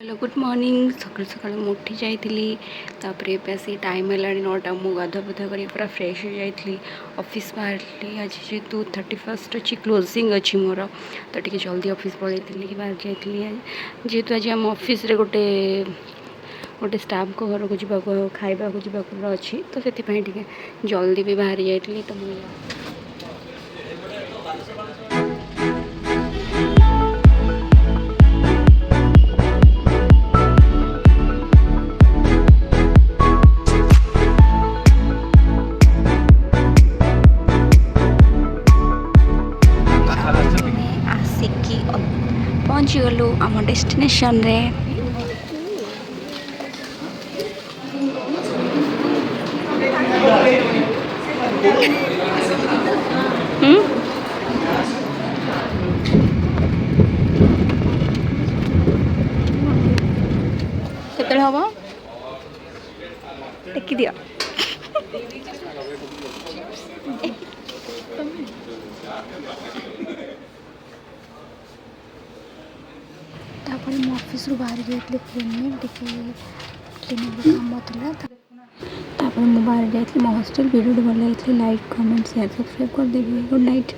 Hello good morning सकाल सकाल उठी जाइली आसी टाइम है 9टा मु गाधा पाधा कर पूरा फ्रेश हो जाइली ऑफिस बाहर आज जेहेतु 31st अच्छी क्लोजिंग अच्छी मोर तो टी जल्दी ऑफिस पलैली बाहर जाइली जेहेतु आज आम ऑफिस रे गोटे गोटे स्टाफ को घर को जावाक खावा जावाक अच्छी तो से जल्दी भी बाहर जाइली तो आसिकी पहुँची गलु आम डेस्टिनेशन रे केतले हम टेकी दिया तापर मो ऑफिस बाहर जाइए क्लिनिक काम था तापर मो बाहर जाइए मो हॉस्टल वीडियो भल लगी लाइक कमेंट शेयर सब्सक्राइब कर देवी गुड नाइट।